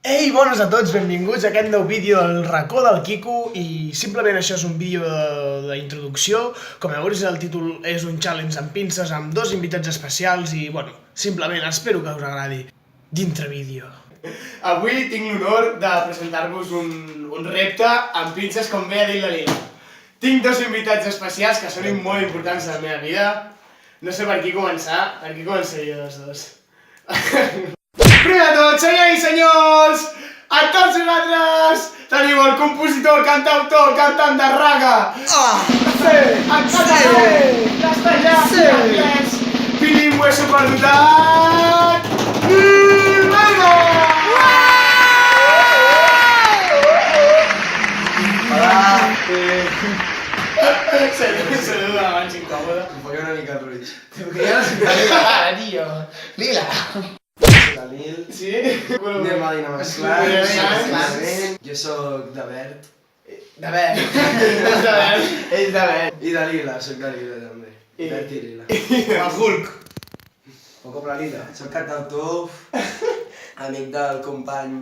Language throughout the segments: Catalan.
Ei, bones a tots, benvinguts a aquest nou vídeo del racó del Quico i simplement això és un vídeo d'introducció. Com a veure, el títol és un challenge amb pinces amb dos invitats especials i, bueno, simplement espero que us agradi. Dintre vídeo. Avui tinc l'honor de presentar-vos un repte amb pinces com bé ha dit la Lila. Tinc dos invitats especials que són molt importants a la meva vida. No sé per qui començar, per qui començaria dels dos. Primer de tot, senyores i senyors, a tots vosaltres teniu el compositor, cantautor, cantant de raga, en català, castellà i anglès, bilingüe superdotat, Margo! Hola! Saluda abans incòmode. Em ponia una mica ruig. Porque ya no se me la cara, tío. Lila. La Lil. Sí? Anem a dinar més Anem a dinar clars. Jo soc de verd. A ver. És de ver. I de lila, soc de lila també. Verd i lila. El Hulk. O com la lila. Soc cantautor, amic del company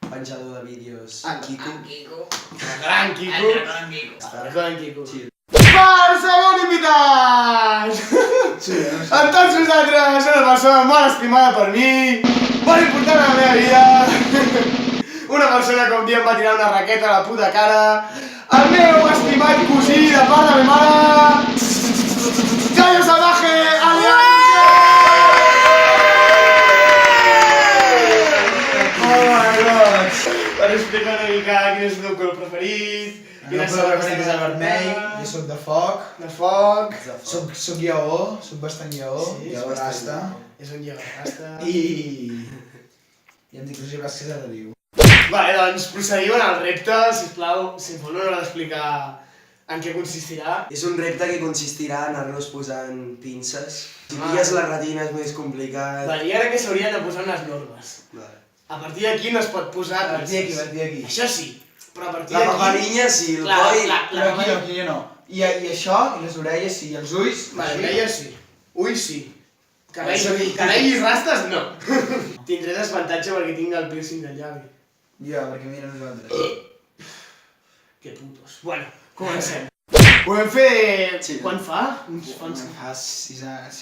penjador de vídeos, Quico. Kiko. El gran Quico. gran Kiko. El gran Quico. Sí. Per segon invitat! Amb tots vosaltres, una persona molt estimada per mi, molt important a la meva vida, una persona que un dia em va tirar una raqueta a la puta cara, el meu estimat cosí de part de ma mare, Jairo Salvaje, alias... Oh my god! Per explicar una mica quin és el teu color preferit, El meu color preferit és el vermell, jo soc de foc, de foc... soc lleó, soc bastant lleó, Sí, lleó rasta, És un llegarrasta... i em dic Roger Vázquez de Riu. Vale, doncs procedim en el repte, sisplau, si em fa l'honor d'explicar en què consistirà. És un repte que consistirà en anar-nos posant pinces. Si pilles la retina és més complicat. Vale, i ara que s'haurien de posar unes normes. Vale. A partir d'aquí no es pot posar... A partir d'aquí. Això sí, però a partir La d'aquí... paparinya sí, el Clar, coll... clar. Però aquí no. I això, i les orelles sí, i els ulls... Vale, orelles sí, ulls sí. Cabell i rastes no. Tindré desavantatge perquè tinc el piercing del llavi. Ja, perquè mira nosaltres. Que putos. Bueno, comencem. Ho vam fer... Sí. Quan fa? Fa uns... Fa 5 anys,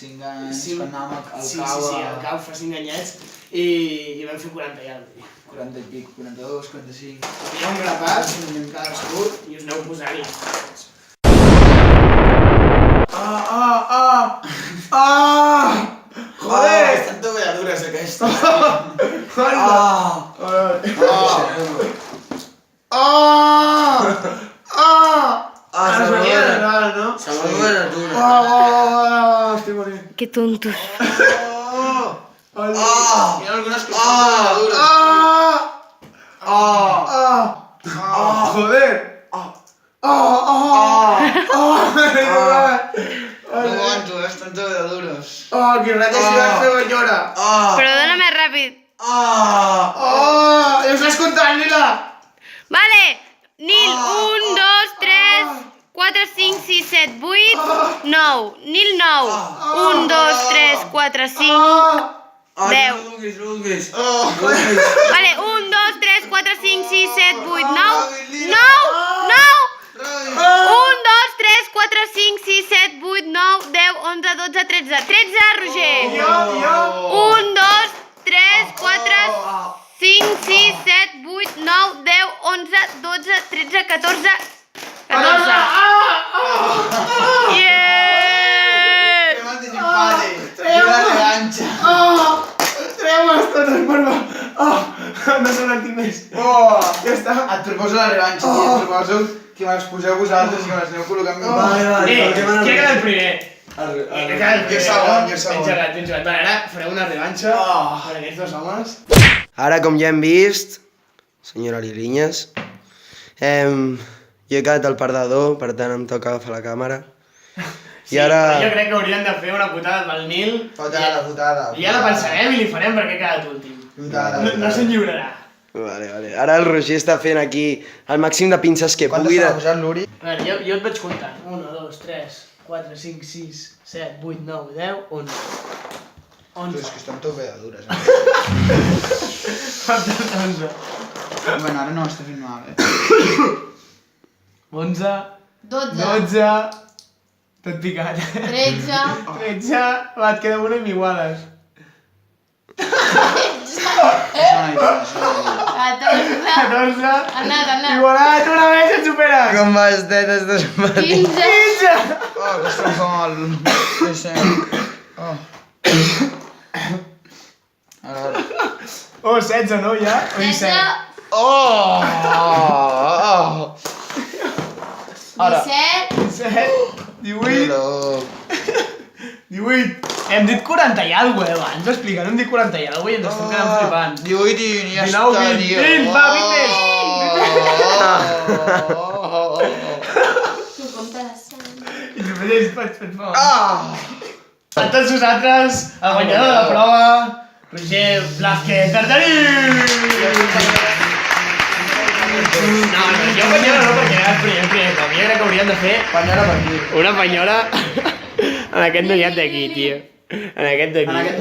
Sí. quan anàvem al Sí, cau al cau fa 5 anyets i vam fer 40 i alguna cosa. 40 i pic, 42, 45... Hi ha un grapat, cadascú, i us aneu posant-hi. Joder! Estan tovalladures aquestes. Ara venia de dalt, no? Se m'ha dugut la natura. Estic morint. Qué tontos. Hi ha algunes que estan tovalladures. Joder! No aguanto, estan tovalladures. Que rato si vas fer banyora! Perdóname rápido. Ja estàs comptant, Lila! Vale. Nil, 1, 2, 3, 4, 5, 6, 7, 8, 9. Nil, 9. 1, 2, 3, 4, 5, 10. Luguis. Vale, 1, 2, 3, 4, 5, 6, 7, 8, 9. 9! 1, 2, 3, 4, 5, 6, 7, 8, 9, 10, 11, 12, 13. 13, Roger! Jo! 1, 2, 3, 4, 5, 6, 7, 8, 9, 10, 11, 12, 13, 14, 14. Yeah! Hem anticipat, una revanxa. Treu-les totes, per favor! No se n'entenc més. Ja està. Et proposo la revanxa, tio, et proposo que me les poseu vosaltres i que me les aneu col·locant més. Qui ha quedat primer? Jo segon. Ben jugat, ben jugat. Vale, ara fareu una revanxa per aquests dos homes. Ara, com ja hem vist, senyora Lilinyes, jo he quedat el perdedor, per tant em toca agafar la càmera. Sí, però jo crec que haurien de fer una putada pel Nil. Fotada. I ja la pensarem i li farem perquè ha quedat últim. No se'n lliurarà. Vale. Ara el Roger està fent aquí el màxim de pinces que Quantes pugui. s'ha posat l'Uri? A veure, jo et vaig comptant. 1, 2, 3, 4, 5, 6, 7, 8, 9, 10, 11. És que estan tot bé de dures, Falten 11. Bueno, ara no està fent mal, 11, 12, 12, tot picat. 13, 13, va, et queda una i m'iguales. Això no hi va, això no hi va. 14, 14, anat. igualat, una més et superes. Com vas, tetes, estàs matint. 15, 15. Oh, que estem fa mal. Oh. Ara. Oh, 16, no, ja? O 16, 17? Oh! Ara. 17, 17, 18, Però... 18. Hem dit 40 i alguna cosa, abans d'explicar, no hem dit 40 i alguna cosa i ens estem quedant flipant. 18 i ja 19, està, 20, tio. 20, va, 20 tu comptes. I només pots fer fort. A tots vosaltres, el guanyador de la prova, Roger Blázquez Tartarí! No, jo penyora no, perquè era el primer, però jo crec que hauríem de fer Penyora per aquí. una penyora en aquest noiat d'aquí, tio. En aquest d'aquí. En aquest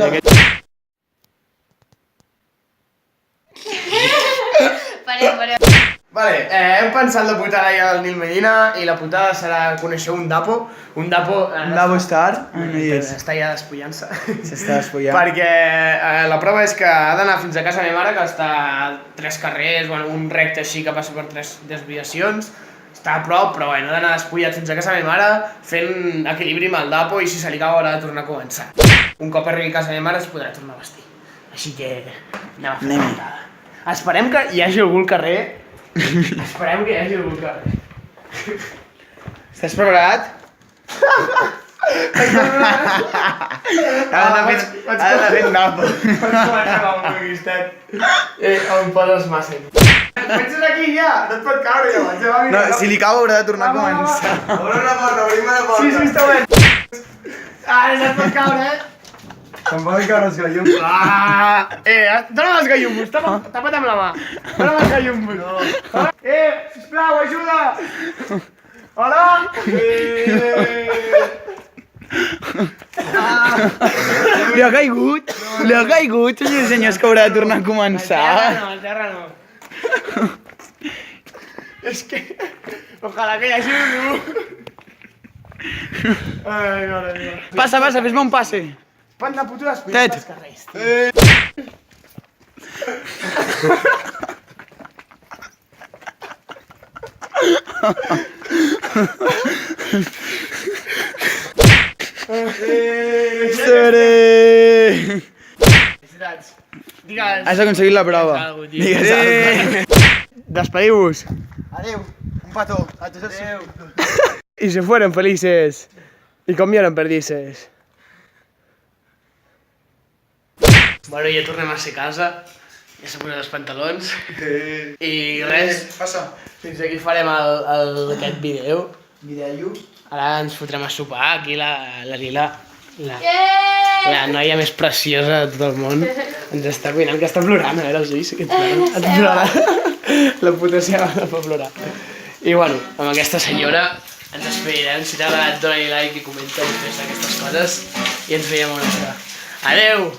Pareu. Vale, hem pensat la putada ja del Nil Medina i la putada serà conèixer un dapo. Un dapo... Star? No hi és. Està ja despullant-se. S'està despullant. Perquè la prova és que ha d'anar fins a casa meva mare, que està a 3 carrers, bueno, un recte així que passa per 3 desviacions. Està a prop, però bueno, ha d'anar despullat fins a casa meva mare, fent equilibri amb el dapo i si se li cau haurà de tornar a començar. Un cop arribi a casa meva mare es podrà tornar a vestir. Així que anem a fer la putada. Esperem que hi hagi algú al carrer. Esperem que hi hagi algú al carrer. Estàs preparat? Ara t'ha fet napo. Pots començar amb un guistet. On poses massa. Penses aquí ja? No et pot caure llavors. No, si li cau haurà de tornar a començar. Obre la porta, obrim la porta. Sí, està obert. Ara no et pot caure, Se'n poden caure els gallums. Dóna'm els gallumbos, tapa't amb la mà. Dóna'm els gallumbos. Sisplau, ajuda! Hola! Li ha caigut, senyors i senyors, que haurà de tornar a començar. Al terra no. És que... Ojalà que hi hagi algú. Ai, mare meva. Passa, fes-me un passe. Pan de puto Tet. despullat pels carrers, tio. Felicitats. Digues... Has aconseguit la prova. Algo, tio. Digues algo. Despediu-vos. Adéu, un petó. A tots els... Y se fueron felices. Y comieron perdices. Bueno, ja tornem a ser a casa. Ja s'ha posat els pantalons. I res, Passa. fins aquí farem aquest vídeo. Vídeo. Ara ens fotrem a sopar, aquí la Lila, la noia més preciosa de tot el món, ens està cuinant, que està plorant, a veure els ulls, que et plora. La puta seva no fa plorar. I bueno, amb aquesta senyora ens despedirem. Si t'ha agradat, dona-li like i comenta i fes aquestes coses. I ens veiem una altra. Adeu!